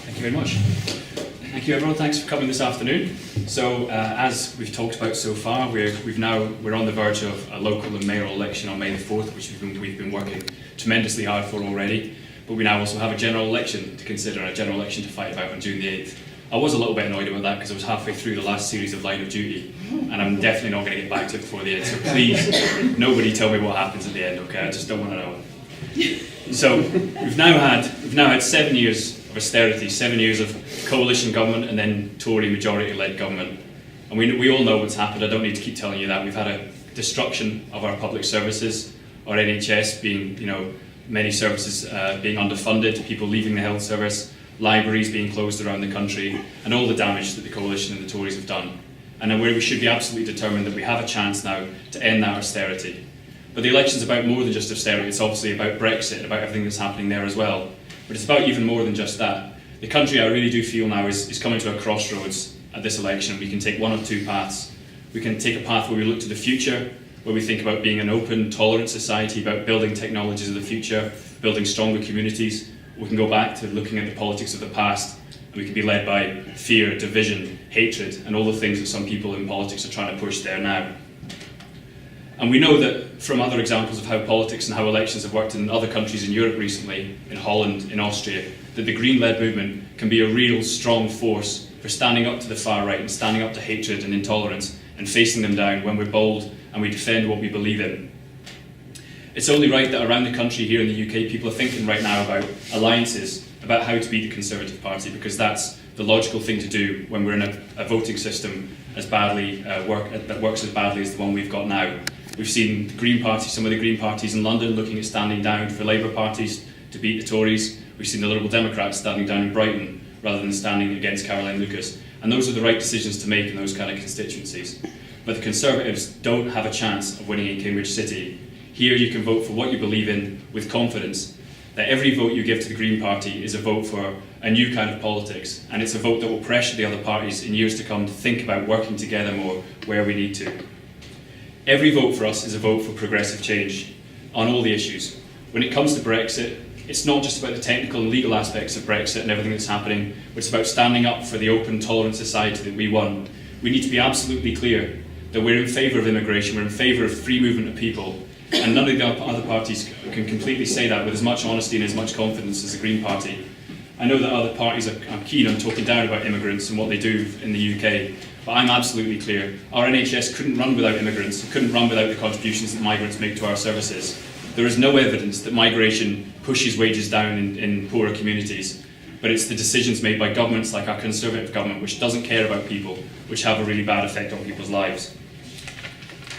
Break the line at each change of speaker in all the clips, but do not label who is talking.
Thank you very much. Thank you everyone, thanks for coming this afternoon. So as we've talked about so far, we're on the verge of a local and mayoral election on May the 4th, which we've been working tremendously hard for already. But we now also have a general election to consider, a general election to fight about on June the 8th. I was a little bit annoyed about that because I was halfway through the last series of Line of Duty, and I'm definitely not going to get back to it before the end. So please, nobody tell me what happens at the end, okay? I just don't want to know. So we've now had 7 years of austerity, 7 years of coalition government and then Tory majority-led government. And we all know what's happened. I don't need to keep telling you that. We've had a destruction of our public services, our NHS being, many services being underfunded, people leaving the health service, libraries being closed around the country, and all the damage that the coalition and the Tories have done. And where we should be absolutely determined that we have a chance now to end that austerity. But the election's about more than just austerity. It's obviously about Brexit, about everything that's happening there as well. But it's about even more than just that. The country, I really do feel now, is coming to a crossroads at this election. We can take one of two paths. We can take a path where we look to the future, where we think about being an open, tolerant society, about building technologies of the future, building stronger communities. We can go back to looking at the politics of the past, and we can be led by fear, division, hatred, and all the things that some people in politics are trying to push there now. And we know that from other examples of how politics and how elections have worked in other countries in Europe recently, in Holland, in Austria, that the Green-led movement can be a real strong force for standing up to the far right and standing up to hatred and intolerance and facing them down when we're bold and we defend what we believe in. It's only right that around the country here in the UK, people are thinking right now about alliances, about how to beat the Conservative Party, because that's the logical thing to do when we're in a voting system that works as badly as the one we've got now. We've seen the Green Party, some of the Green parties in London looking at standing down for Labour parties to beat the Tories. We've seen the Liberal Democrats standing down in Brighton rather than standing against Caroline Lucas. And those are the right decisions to make in those kind of constituencies. But the Conservatives don't have a chance of winning in Cambridge City. Here you can vote for what you believe in with confidence, that every vote you give to the Green Party is a vote for a new kind of politics, and it's a vote that will pressure the other parties in years to come to think about working together more where we need to. Every vote for us is a vote for progressive change on all the issues. When it comes to Brexit, it's not just about the technical and legal aspects of Brexit and everything that's happening, but it's about standing up for the open, tolerant society that we want. We need to be absolutely clear that we're in favour of immigration, we're in favour of free movement of people, and none of the other parties can completely say that with as much honesty and as much confidence as the Green Party. I know that other parties are keen on talking down about immigrants and what they do in the UK, but I'm absolutely clear. Our NHS couldn't run without immigrants, it couldn't run without the contributions that migrants make to our services. There is no evidence that migration pushes wages down in poorer communities, but it's the decisions made by governments like our Conservative government, which doesn't care about people, which have a really bad effect on people's lives.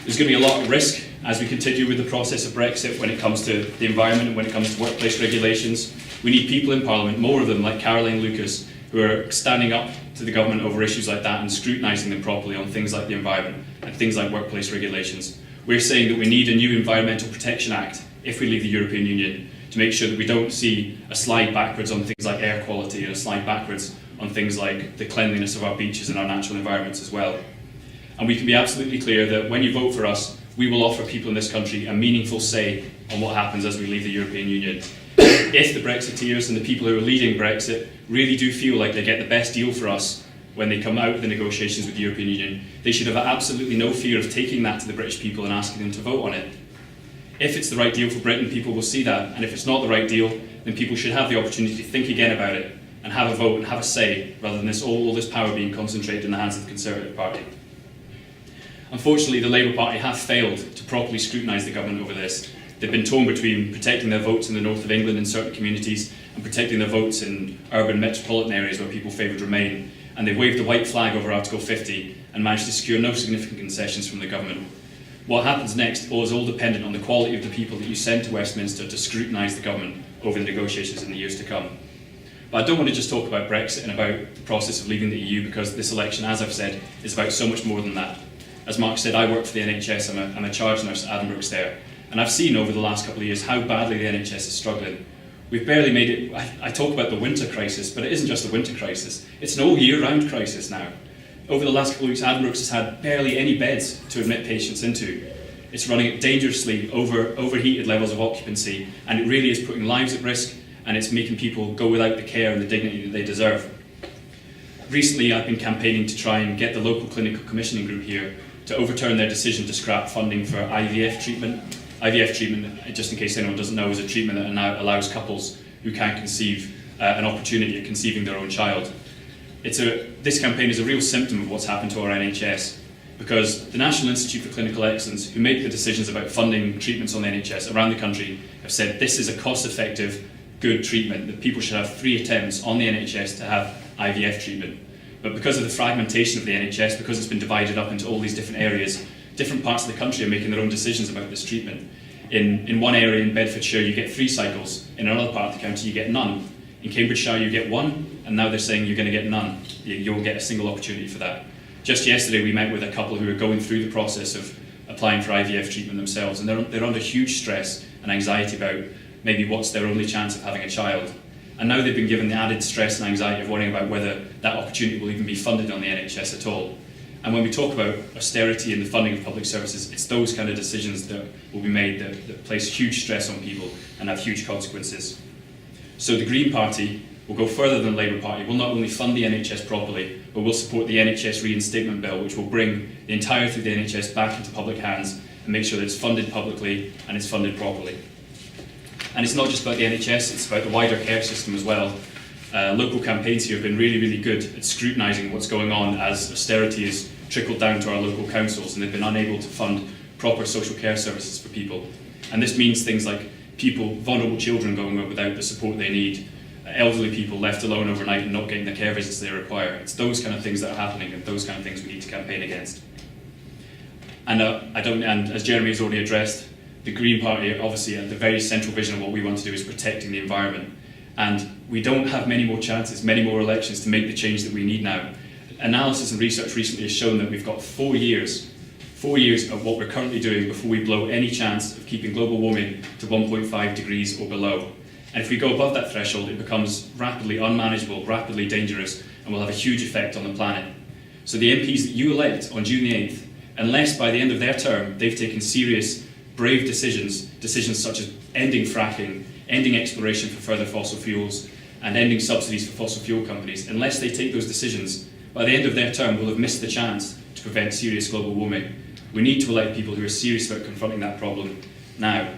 There's going to be a lot of risk as we continue with the process of Brexit when it comes to the environment and when it comes to workplace regulations. We need people in Parliament, more of them like Caroline Lucas, who are standing up to the government over issues like that and scrutinising them properly on things like the environment and things like workplace regulations. We're saying that we need a new Environmental Protection Act if we leave the European Union to make sure that we don't see a slide backwards on things like air quality and a slide backwards on things like the cleanliness of our beaches and our natural environments as well. And we can be absolutely clear that when you vote for us, we will offer people in this country a meaningful say on what happens as we leave the European Union. If the Brexiteers and the people who are leading Brexit really do feel like they get the best deal for us when they come out of the negotiations with the European Union, they should have absolutely no fear of taking that to the British people and asking them to vote on it. If it's the right deal for Britain, people will see that, and if it's not the right deal, then people should have the opportunity to think again about it and have a vote and have a say, rather than all this power being concentrated in the hands of the Conservative Party. Unfortunately, the Labour Party have failed to properly scrutinise the government over this. They've been torn between protecting their votes in the north of England in certain communities and protecting their votes in urban metropolitan areas where people favoured Remain, and they've waved the white flag over Article 50 and managed to secure no significant concessions from the government. What happens next is all dependent on the quality of the people that you send to Westminster to scrutinise the government over the negotiations in the years to come. But I don't want to just talk about Brexit and about the process of leaving the EU, because this election, as I've said, is about so much more than that. As Mark said, I work for the NHS, I'm a charge nurse at Addenbrooke's there, and I've seen over the last couple of years how badly the NHS is struggling. We've barely made it. I talk about the winter crisis, but it isn't just a winter crisis, it's an all year round crisis now. Over the last couple of weeks, Addenbrooke's has had barely any beds to admit patients into. It's running at dangerously overheated levels of occupancy, and it really is putting lives at risk and it's making people go without the care and the dignity that they deserve. Recently, I've been campaigning to try and get the local clinical commissioning group here to overturn their decision to scrap funding for IVF treatment. IVF treatment, just in case anyone doesn't know, is a treatment that now allows couples who can't conceive an opportunity at conceiving their own child. This campaign is a real symptom of what's happened to our NHS, because the National Institute for Clinical Excellence, who make the decisions about funding treatments on the NHS around the country, have said this is a cost-effective, good treatment, that people should have 3 attempts on the NHS to have IVF treatment. But because of the fragmentation of the NHS, because it's been divided up into all these different areas, different parts of the country are making their own decisions about this treatment. In one area in Bedfordshire you get 3 cycles, in another part of the county you get none. In Cambridgeshire you get 1, and now they're saying you're going to get none. You won't get a single opportunity for that. Just yesterday we met with a couple who are going through the process of applying for IVF treatment themselves, and they're under huge stress and anxiety about maybe what's their only chance of having a child. And now they've been given the added stress and anxiety of worrying about whether that opportunity will even be funded on the NHS at all. And when we talk about austerity in the funding of public services, it's those kind of decisions that will be made that place huge stress on people and have huge consequences. So the Green Party will go further than the Labour Party. We'll not only fund the NHS properly, but we'll support the NHS Reinstatement Bill, which will bring the entirety of the NHS back into public hands and make sure that it's funded publicly and it's funded properly. And it's not just about the NHS, it's about the wider care system as well. Local campaigns here have been really, really good at scrutinising what's going on as austerity has trickled down to our local councils, and they've been unable to fund proper social care services for people. And this means things like vulnerable children going without the support they need, elderly people left alone overnight and not getting the care visits they require. It's those kind of things that are happening, and those kind of things we need to campaign against. And as Jeremy has already addressed, the Green Party, obviously, the very central vision of what we want to do is protecting the environment. And we don't have many more chances, many more elections to make the change that we need now. Analysis and research recently has shown that we've got 4 years of what we're currently doing before we blow any chance of keeping global warming to 1.5 degrees or below. And if we go above that threshold, it becomes rapidly unmanageable, rapidly dangerous, and will have a huge effect on the planet. So the MPs that you elect on June the 8th, unless by the end of their term they've taken serious, brave decisions such as ending fracking, ending exploration for further fossil fuels, and ending subsidies for fossil fuel companies, unless they take those decisions, by the end of their term we'll have missed the chance to prevent serious global warming. We need to elect people who are serious about confronting that problem now.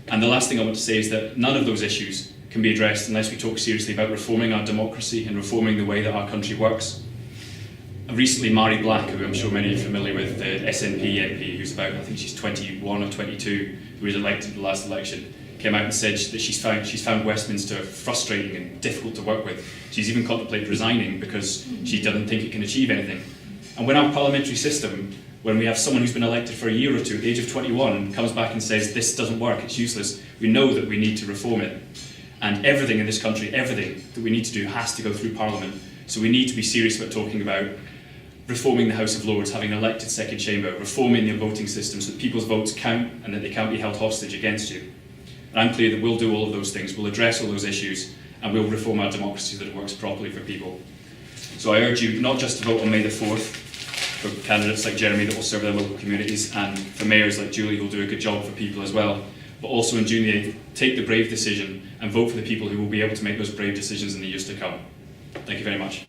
And the last thing I want to say is that none of those issues can be addressed unless we talk seriously about reforming our democracy and reforming the way that our country works. Recently, Mari Black, who I'm sure many are familiar with, the SNP MP, who's about, I think she's 21 or 22, who was elected in the last election, came out and said that she's found Westminster frustrating and difficult to work with. She's even contemplated resigning because she doesn't think it can achieve anything. And when our parliamentary system, when we have someone who's been elected for a year or two at the age of 21 comes back and says this doesn't work, it's useless, we know that we need to reform it. And everything in this country, everything that we need to do has to go through Parliament. So we need to be serious about talking about reforming the House of Lords, having an elected second chamber, reforming the voting system so that people's votes count and that they can't be held hostage against you. And I'm clear that we'll do all of those things, we'll address all those issues, and we'll reform our democracy so that it works properly for people. So I urge you not just to vote on May the 4th for candidates like Jeremy that will serve their local communities, and for mayors like Julie who will do a good job for people as well, but also on June the 8th, take the brave decision and vote for the people who will be able to make those brave decisions in the years to come. Thank you very much.